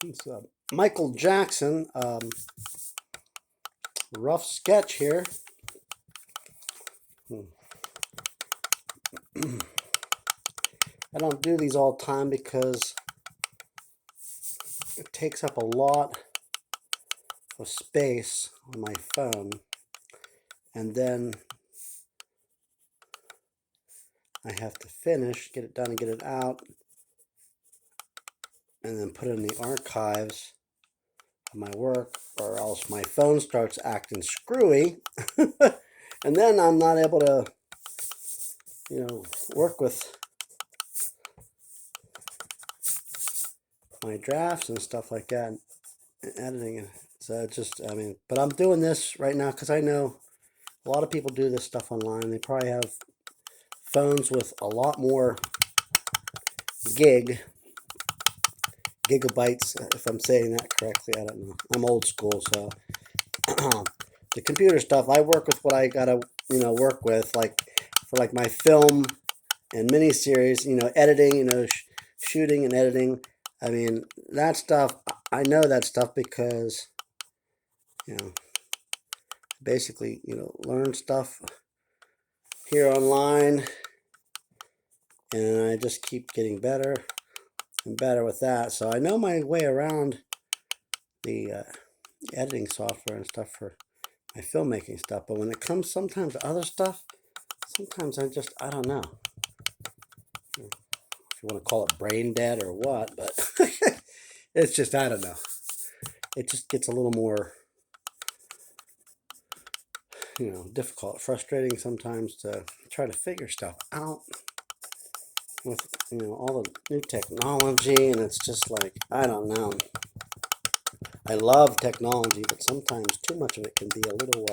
It's Michael Jackson, rough sketch here. I don't do these all the time because it takes up a lot of space on my phone, and then I have to finish, get it done and get it out, and then put it in the archives of my work, or else my phone starts acting screwy, and then I'm not able to, work with my drafts and stuff like that, and editing it. So it's just, but I'm doing this right now because I know a lot of people do this stuff online. They probably have phones with a lot more gigabytes, if I'm saying that correctly. I don't know. I'm old school, so the computer stuff, I work with what I gotta, work with, like for like my film and miniseries, editing, shooting and editing. I mean, that stuff, I know that stuff because, basically, learn stuff here online, and I just keep getting better and better with that. So I know my way around the editing software and stuff for my filmmaking stuff. But when it comes sometimes to other stuff, sometimes I don't know. If you want to call it brain dead or what, but it's just, I don't know. It just gets a little more, difficult, frustrating sometimes to try to figure stuff out with, all the new technology, and it's just like, I don't know. I love technology, but sometimes too much of it can be a little,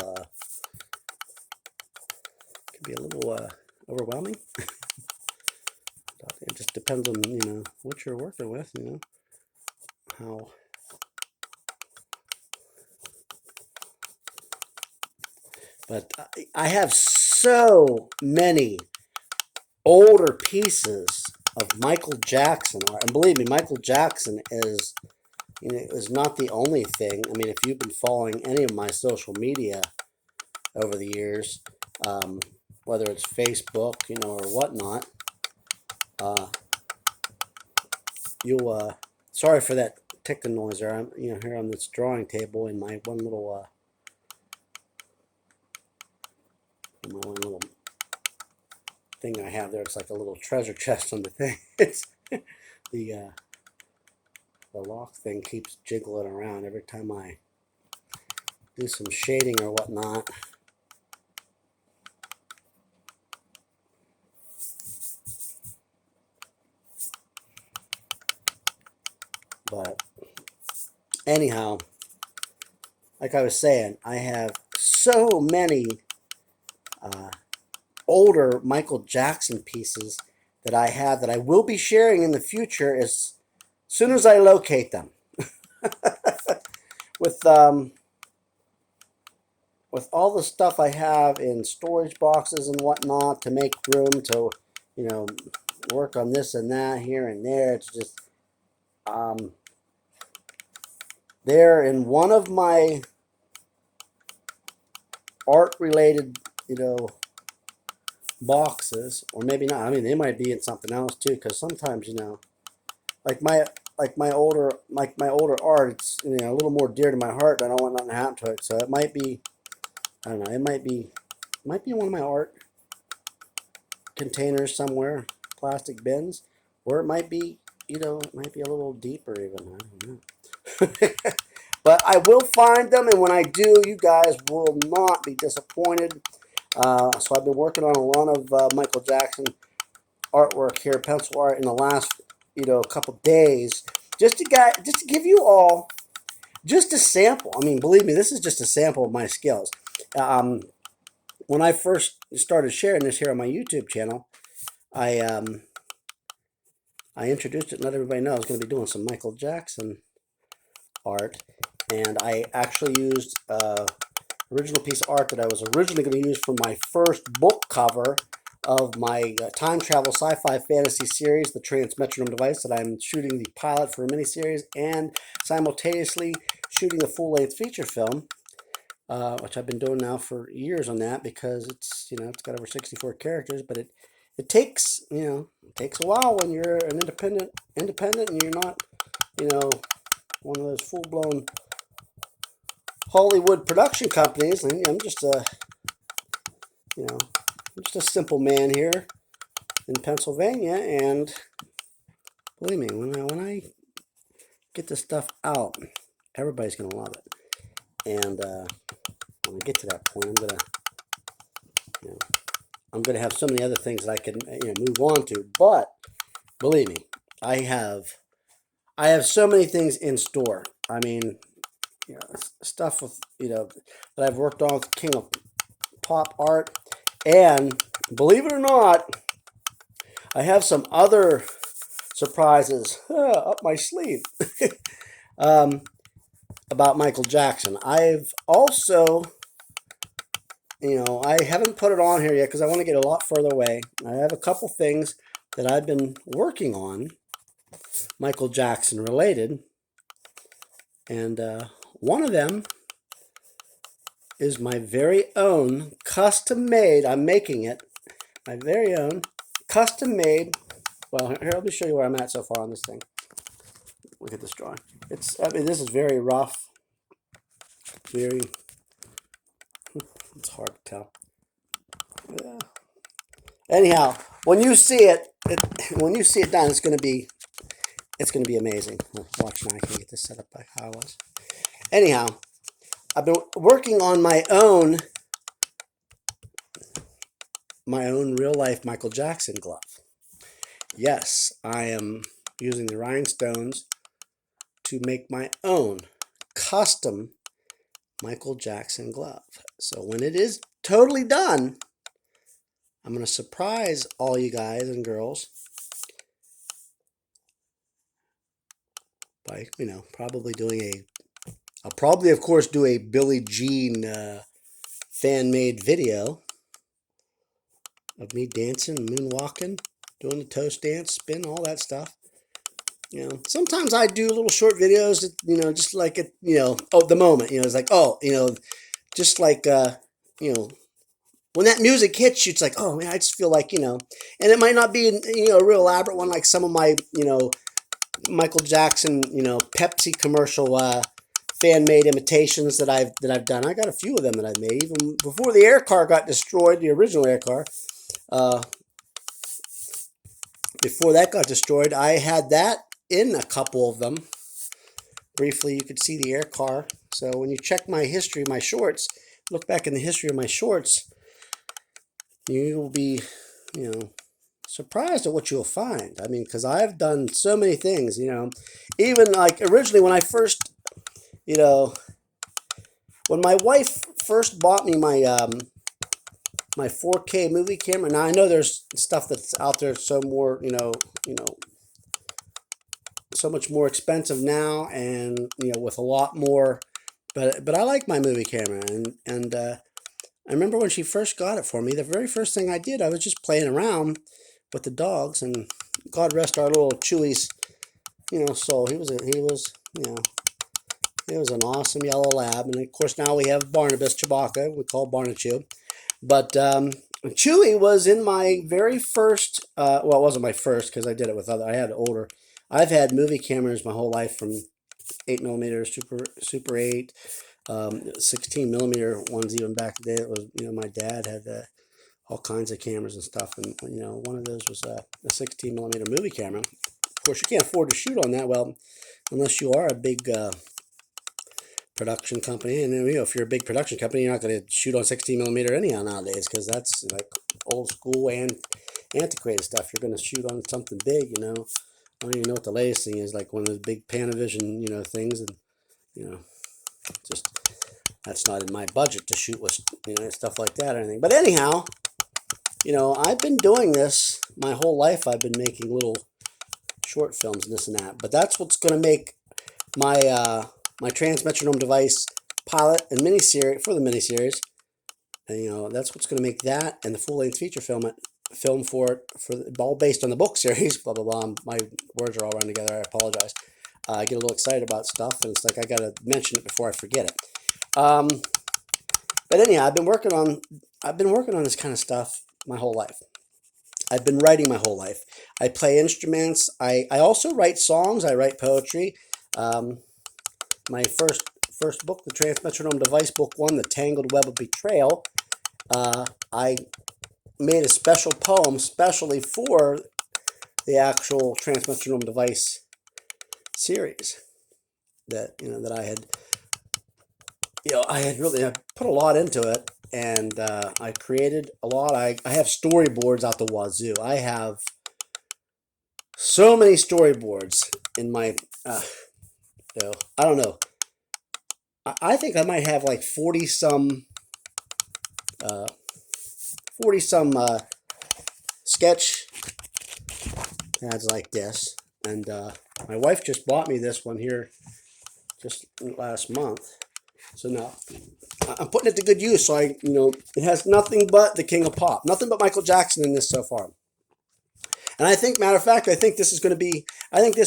overwhelming. It just depends on, what you're working with, how. But I have so many older pieces of Michael Jackson, and believe me, Michael Jackson is not the only thing. I mean, if you've been following any of my social media over the years, whether it's Facebook, or whatnot, you'll. Sorry for that ticking noise there. I'm, here on this drawing table in my one little thing I have there. It's like a little treasure chest on the thing. It's the lock thing keeps jiggling around every time I do some shading or whatnot. But anyhow, like I was saying, I have so many older Michael Jackson pieces that I have that I will be sharing in the future as soon as I locate them. With all the stuff I have in storage boxes and whatnot to make room to, work on this and that here and there. It's just, they're in one of my art-related, boxes, or maybe not. I mean, they might be in something else too, because sometimes, like my older art, it's a little more dear to my heart. I don't want nothing to happen to it, so it might be, I don't know, it might be in one of my art containers somewhere, plastic bins, or it might be, it might be a little deeper even. I don't know. But I will find them, and when I do, you guys will not be disappointed. So I've been working on a lot of Michael Jackson artwork here, pencil art, in the last couple days, just to give you all just a sample. I mean, believe me, this is just a sample of my skills. When I first started sharing this here on my YouTube channel, I introduced it and let everybody know I was going to be doing some Michael Jackson art, and I actually used original piece of art that I was originally going to use for my first book cover of my time travel sci-fi fantasy series, the Transmetronome Device, that I'm shooting the pilot for a miniseries and simultaneously shooting a full-length feature film, which I've been doing now for years on that because it's, it's got over 64 characters, but it takes, it takes a while when you're an independent and you're not, one of those full-blown Hollywood production companies. And I'm just a, I'm just a simple man here in Pennsylvania, and believe me, when I get this stuff out, everybody's gonna love it. And when I get to that point, I'm gonna have so many other things that I can move on to. But believe me, I have so many things in store. I mean, stuff with that I've worked on with King of Pop Art, and believe it or not, I have some other surprises up my sleeve about Michael Jackson. I've also, I haven't put it on here yet because I want to get a lot further away. I have a couple things that I've been working on, Michael Jackson related, and one of them is my very own custom made. I'm making it my very own custom made. Well, here, let me show you where I'm at so far on this thing. Look at this drawing. This is very rough. It's hard to tell. Yeah. Anyhow, when you see it done, it's gonna be amazing. Watch now. I can get this set up by how I was. Anyhow, I've been working on my own real life Michael Jackson glove. Yes, I am using the rhinestones to make my own custom Michael Jackson glove. So when it is totally done, I'm going to surprise all you guys and girls by, probably doing I'll probably, of course, do a Billie Jean fan-made video of me dancing, moonwalking, doing the toast dance, spin, all that stuff. Sometimes I do little short videos that, just like it, the moment, it's like, just like, when that music hits you, it's like, oh man, I just feel like, and it might not be, a real elaborate one like some of my, Michael Jackson, Pepsi commercial fan-made imitations that I've done. I got a few of them that I've made even before the air car got destroyed, the original air car. Before that got destroyed, I had that in a couple of them. Briefly, you could see the air car. So when you check my history, my shorts, look back in the history of my shorts, you will be, surprised at what you'll find. I mean, because I've done so many things, even like originally when I first, when my wife first bought me my my 4K movie camera. Now I know there's stuff that's out there so more, so much more expensive now, and with a lot more. But I like my movie camera, and I remember when she first got it for me. The very first thing I did, I was just playing around with the dogs, and God rest our little Chewy's, soul. He was an awesome yellow lab, and of course now we have Barnabas Chewbacca. We call Barnachew. But Chewy was in my very first, well, it wasn't my first because I did it with other, I had older. I've had movie cameras my whole life, from 8mm, Super 8, 16mm ones even back then. It was, my dad had all kinds of cameras and stuff, and one of those was a 16mm movie camera. Of course, you can't afford to shoot on that, well, unless you are a big production company. And if you're a big production company, you're not going to shoot on 16mm anyhow nowadays, because that's like old school and antiquated stuff. You're going to shoot on something big. I don't even know what the latest thing is, like one of those big Panavision things, and just that's not in my budget to shoot with stuff like that or anything. But anyhow, I've been doing this my whole life. I've been making little short films and this and that, but that's what's going to make my my Transmetronome Device pilot and miniseries, for the miniseries, and that's what's going to make that and the full-length feature film film for it, all based on the book series. Blah blah blah. My words are all run together. I apologize. I get a little excited about stuff, and it's like I gotta mention it before I forget it. But anyhow, I've been working on this kind of stuff my whole life. I've been writing my whole life. I play instruments. I also write songs. I write poetry. Um, my first book, the Transmetronome Device, Book One, The Tangled Web of Betrayal. I made a special poem specially for the actual Transmetronome Device series that I had really put a lot into it, and I created a lot. I have storyboards out the wazoo. I have so many storyboards in my, I don't know. I think I might have like 40 some, uh, 40 some sketch pads like this. And my wife just bought me this one here just last month. So now I'm putting it to good use. So it has nothing but the King of Pop, nothing but Michael Jackson in this so far. And I think, matter of fact, I think this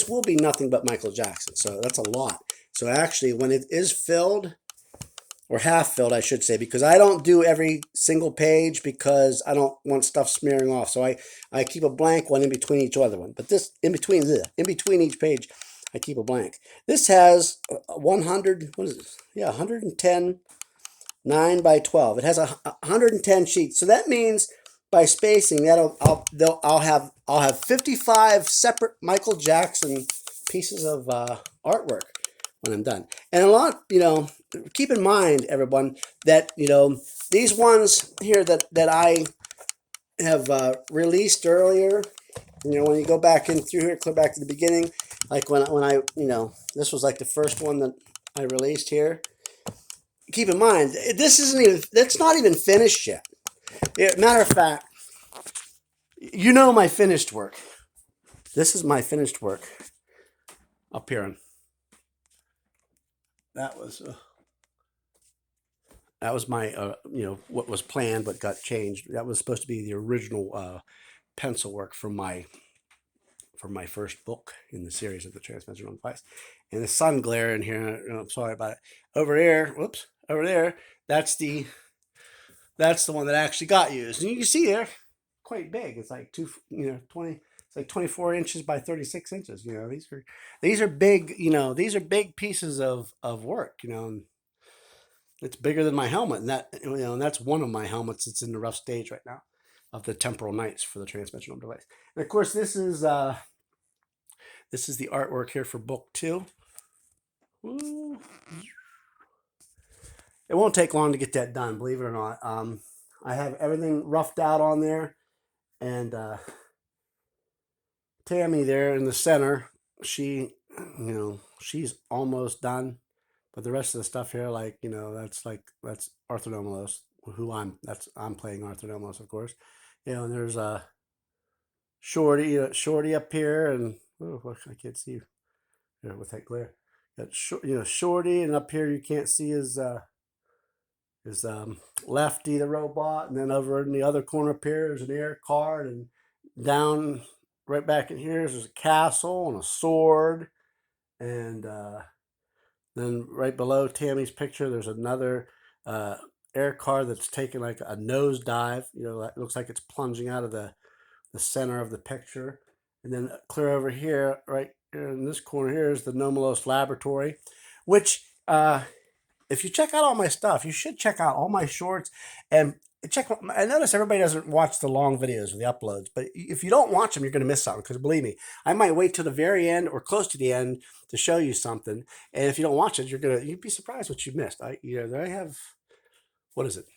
will be nothing but Michael Jackson. So that's a lot. So actually, when it is filled, or half filled, I should say, because I don't do every single page because I don't want stuff smearing off. So I keep a blank one in between each other one. But this, in between each page, I keep a blank. This has 100, what is this? Yeah, 110, 9 by 12. It has 110 sheets. So that means by spacing that I'll have 55 separate Michael Jackson pieces of artwork when I'm done. And a lot, keep in mind, everyone, that these ones here that I have released earlier. When you go back in through here, click back to the beginning, like when I this was like the first one that I released here. Keep in mind, that's not even finished yet. Matter of fact, my finished work. This is my finished work up here. That was my what was planned but got changed. That was supposed to be the original pencil work from my first book in the series of the Transmetronome Device. And the sun glare in here. I'm sorry about it. Over here, whoops, over there. That's the one that actually got used. And you can see there, quite big. It's like 20. It's like 24 inches by 36 inches. These are big. These are big pieces of work. And it's bigger than my helmet, and that's one of my helmets that's in the rough stage right now of the temporal nights for the Transmetronome Device. And of course, this is the artwork here for book 2. Ooh. It won't take long to get that done, believe it or not. I have everything roughed out on there, and Tammy there in the center, she's almost done. But the rest of the stuff here, that's Arthur Nomalos, I'm playing Arthur Nomalos, of course. And there's a Shorty up here, and I can't see with that glare. Got Shorty, and up here you can't see his Lefty the robot, and then over in the other corner up here there's an air card, and down right back in here there's a castle and a sword, and then right below Tammy's picture, there's another air car that's taking like a nose dive. It looks like it's plunging out of the center of the picture. And then clear over here, right here in this corner here, is the Nomalos Laboratory, which if you check out all my stuff, you should check out all my shorts and I notice everybody doesn't watch the long videos or the uploads, but if you don't watch them, you're going to miss something. Because believe me, I might wait till the very end or close to the end to show you something. And if you don't watch it, you'd be surprised what you missed. I have, what is it?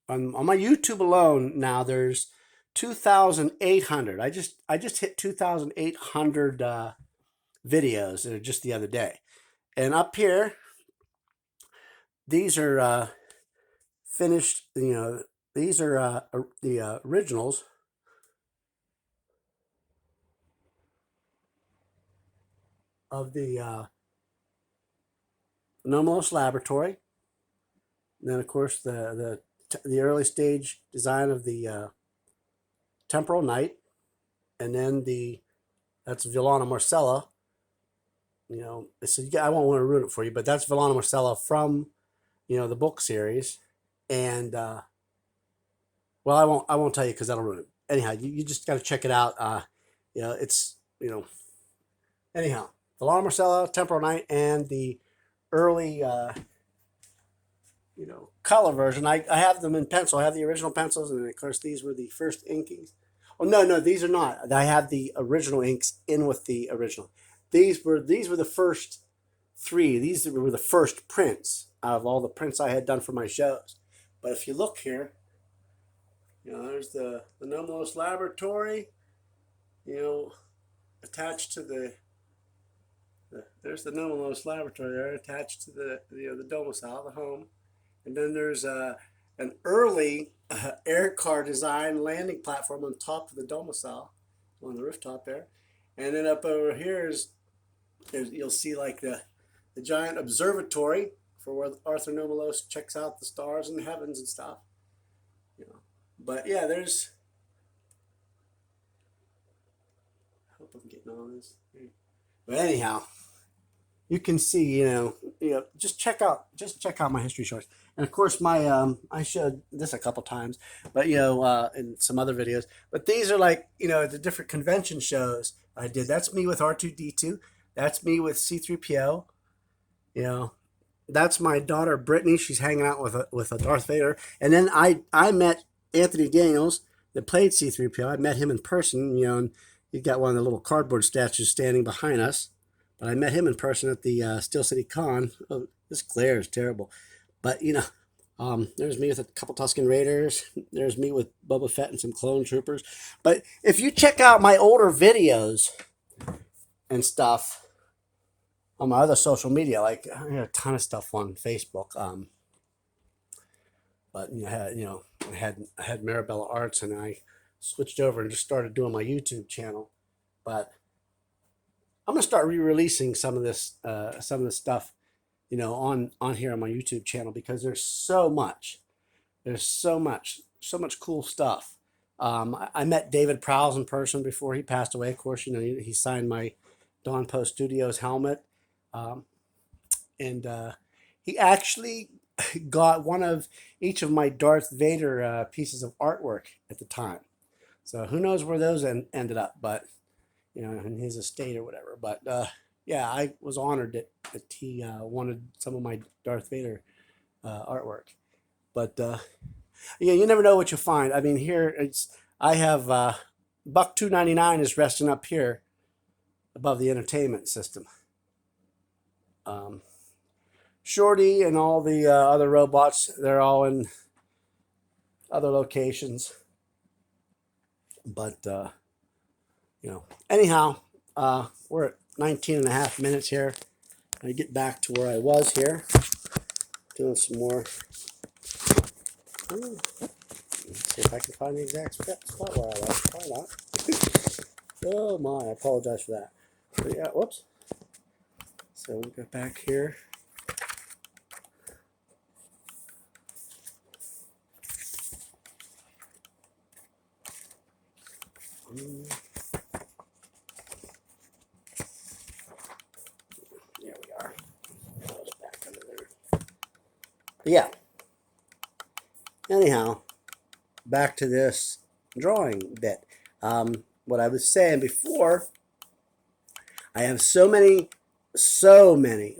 On my YouTube alone now, there's 2,800. I just hit 2,800 videos just the other day. And up here, these are finished. These are the originals of the Nomalos Laboratory. And then, of course, the early stage design of the Temporal Night, and then that's Villana Marcella. You know, so I won't want to ruin it for you, but that's Villana Marcella from, you know, the book series. And well, I won't tell you because that'll ruin it. Anyhow, you just got to check it out. You know, it's, you know, anyhow, Villana Marcella, Temporal Night, and the early you know, color version. I have them in pencil. I have the original pencils, and of course these were the first inkings. Oh no, these are not. I have the original inks in with the original. These were the first three. These were the first prints out of all the prints I had done for my shows. But if you look here, you know, there's the Nomalos Laboratory, you know, attached to there's the Nomalos Laboratory there, attached to the, you know, the domicile, the home. And then there's an early air car design landing platform on top of the domicile, on the rooftop there. And then up over here you'll see like the giant observatory for where Arthur Nomalos checks out the stars and the heavens and stuff. You know, but yeah, there's. I hope I'm getting all this. But anyhow, you can see, you know, just check out my history shorts. And of course, my I showed this a couple times, but you know, in some other videos. But these are like, you know, the different convention shows I did. That's me with R2D2. That's me with C3PO. You know, that's my daughter Brittany. She's hanging out with a Darth Vader. And then I met Anthony Daniels that played C3PO. I met him in person. You know, and he's got one of the little cardboard statues standing behind us. But I met him in person at the Steel City Con. Oh, this glare is terrible. But, you know, there's me with a couple Tusken Raiders. There's me with Boba Fett and some clone troopers. But if you check out my older videos and stuff on my other social media, like I got a ton of stuff on Facebook. But I had Mirabella Arts, and I switched over and just started doing my YouTube channel. But I'm gonna start re-releasing some of this stuff, you know, on here on my YouTube channel, because there's so much cool stuff. I met David Prowse in person before he passed away. Of course, you know, he signed my Dawn Post Studios helmet, and he actually got one of each of my Darth Vader pieces of artwork at the time. So who knows where those ended up, but you know, in his estate or whatever. But yeah, I was honored that he wanted some of my Darth Vader artwork. But yeah, you never know what you'll find. I mean, here I have Buck 299 is resting up here above the entertainment system. Shorty and all the other robots, they're all in other locations. But you know, anyhow, we're at 19 and a half minutes here. I get back to where I was here, doing some more. Let's see if I can find the exact spot where I was. Probably not. Oh my, I apologize for that. But yeah, whoops. So we'll go back here. There we are. That was back under there. But yeah. Anyhow, back to this drawing bit. What I was saying before, I have so many,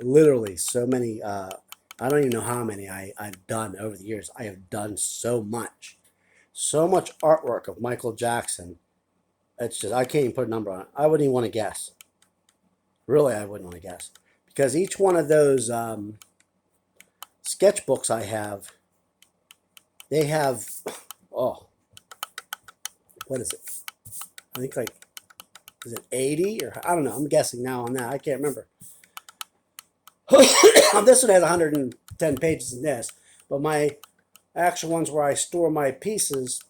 literally so many, I don't even know how many I've done over the years. I have done so much artwork of Michael Jackson. It's just, I can't even put a number on it. I wouldn't even want to guess. Really, I wouldn't want to guess. Because each one of those sketchbooks I have, they have, oh, what is it? I think like, is it 80 or I don't know. I'm guessing now on that. I can't remember. This one has 110 pages in this, but my actual ones where I store my pieces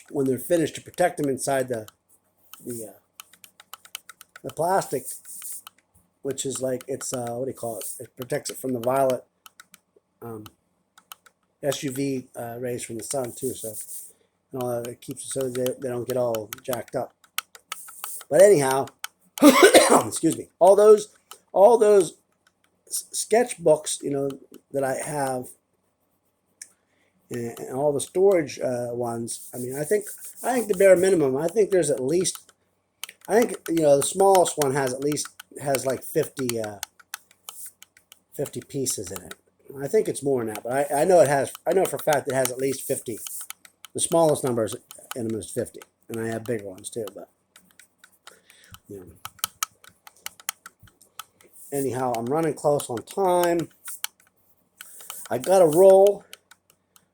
when they're finished to protect them inside the plastic, which is like, it's what do you call it? It protects it from the violet SUV rays from the sun too. So and all that. It keeps it so they don't get all jacked up. But anyhow, excuse me. All those sketchbooks, that I have, and all the storage ones. I mean, I think the bare minimum. I think there's at least. I think the smallest one has like 50 pieces in it. I think it's more than that, but I know it has. I know for a fact it has at least 50. The smallest number in them is 50, and I have bigger ones too. But you know. Anyhow, I'm running close on time. I got to roll,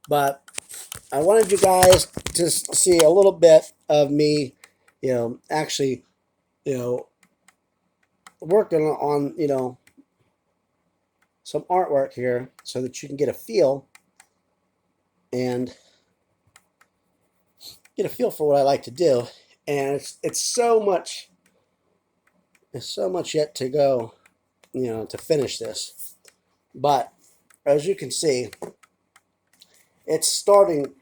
but I wanted you guys to see a little bit of me, actually, working on, some artwork here so that you can get a feel and get a feel for what I like to do. And it's so much yet to go, to finish this. But as you can see, it's starting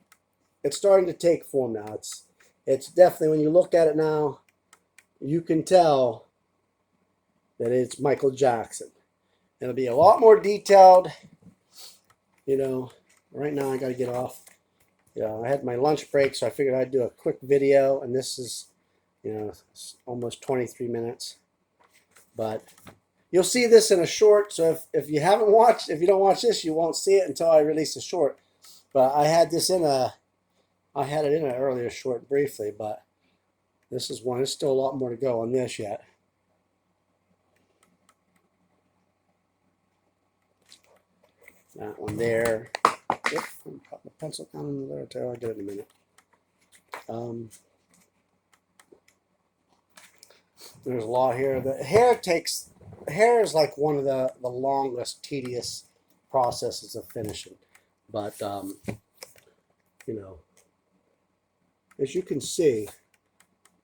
to take form now. It's definitely, when you look at it now, you can tell that it's Michael Jackson. It'll be a lot more detailed. Right now I got to get off. I had my lunch break, so I figured I'd do a quick video, and this is, almost 23 minutes. But you'll see this in a short, so if you don't watch this, you won't see it until I release the short. But I had it in an earlier short briefly, but this is one. There's still a lot more to go on this yet. That one there. Yep, put the pencil down in there too. I'll get it in a minute. There's a lot here. The hair is like one of the longest, tedious processes of finishing. But as you can see,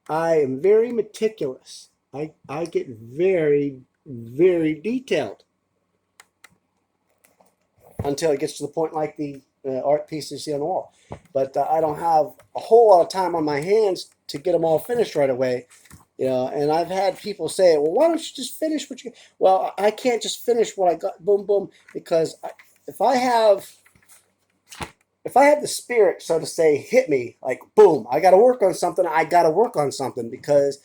I am very meticulous. I get very, very detailed until it gets to the point like the art piece you see on the wall. But I don't have a whole lot of time on my hands to get them all finished right away. And I've had people say, well, why don't you just finish what you... Well, I can't just finish what I got, boom, boom, because if I have the spirit, so to say, hit me, like, boom, I got to work on something, because,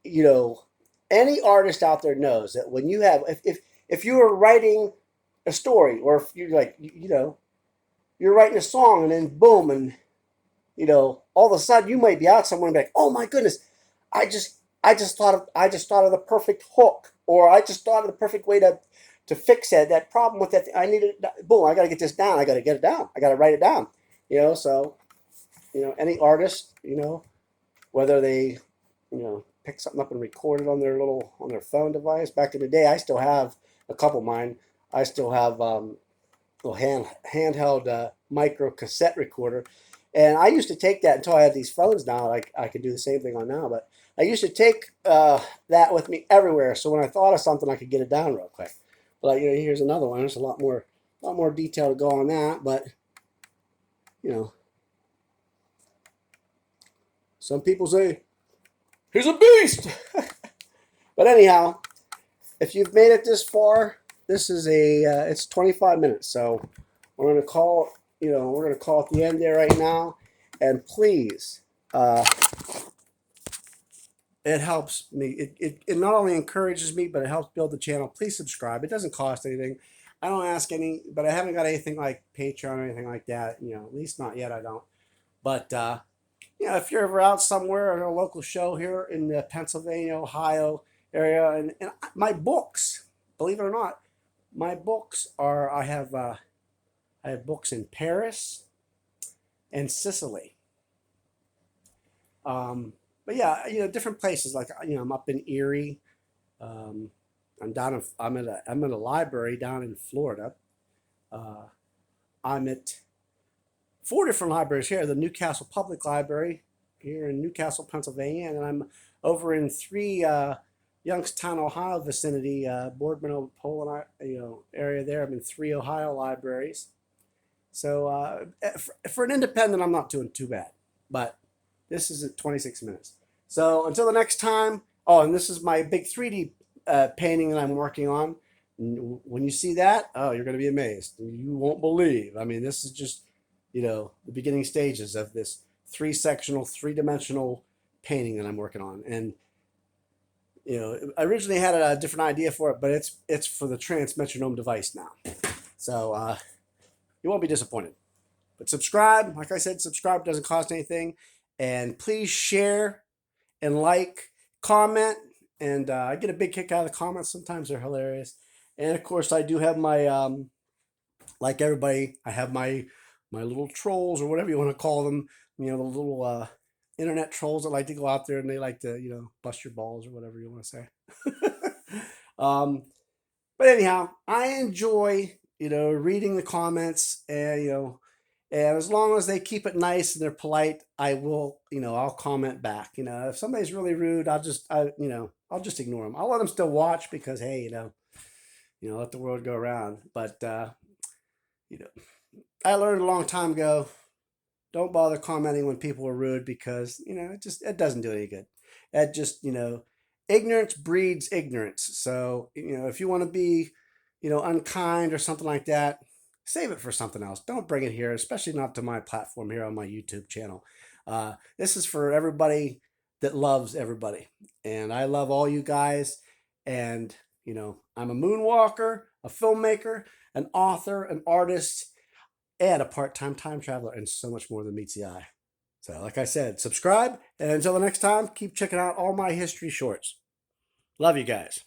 any artist out there knows that when you have... If you are writing a story, or if you're like, you're writing a song, and then boom, and all of a sudden you might be out somewhere and be like, oh my goodness, I just thought of the perfect hook, or I just thought of the perfect way to fix that problem with that thing. I needed, boom, I got to get this down. I got to get it down. I got to write it down. So any artist, whether they pick something up and record it on their phone device. Back in the day, I still have a couple of mine. I still have little handheld micro cassette recorder, and I used to take that until I had these phones now. Like I can do the same thing on now, but I used to take that with me everywhere. So when I thought of something, I could get it down real quick. But here's another one. There's a lot more detail to go on that, but some people say he's a beast. But anyhow, if you've made it this far, this is it's 25 minutes, so we're gonna call it the end there right now. And please, it helps me. It not only encourages me, but it helps build the channel. Please subscribe. It doesn't cost anything. I don't ask any, but I haven't got anything like Patreon or anything like that. At least not yet. I don't. But if you're ever out somewhere at a local show here in the Pennsylvania, Ohio area, and my books, believe it or not, my books are, I have books in Paris and Sicily. But yeah, different places. Like I'm up in Erie. I'm at a library down in Florida. I'm at 4 different libraries here. The Newcastle Public Library here in Newcastle, Pennsylvania, and then I'm over in 3 Youngstown, Ohio vicinity, Boardman, Poland, area there. I'm in 3 Ohio libraries. So for an independent, I'm not doing too bad. but this is at 26 minutes. So until the next time. Oh, and this is my big 3D painting that I'm working on. When you see that, oh, you're going to be amazed. You won't believe. I mean, this is just, the beginning stages of this three-sectional, three-dimensional painting that I'm working on. And I originally had a different idea for it, but it's for the trans metronome device now. So you won't be disappointed. But subscribe, like I said, subscribe doesn't cost anything, and please share and like, comment, and I get a big kick out of the comments. Sometimes they're hilarious, and of course I do have my like everybody, I have my little trolls or whatever you want to call them. The little internet trolls that like to go out there and they like to bust your balls or whatever you want to say. um, but anyhow, I enjoy reading the comments, and and as long as they keep it nice and they're polite, I will I'll comment back. If somebody's really rude, I'll just ignore them. I'll let them still watch because hey, let the world go around. But you know I learned a long time ago, don't bother commenting when people are rude because it doesn't do any good. It just ignorance breeds ignorance. So if you want to be unkind or something like that, save it for something else. Don't bring it here, especially not to my platform here on my YouTube channel. This is for everybody that loves everybody, and I love all you guys. And I'm a moonwalker, a filmmaker, an author, an artist, and a part-time time traveler, and so much more than meets the eye. So like I said, subscribe, and until the next time, keep checking out all my history shorts. Love you guys.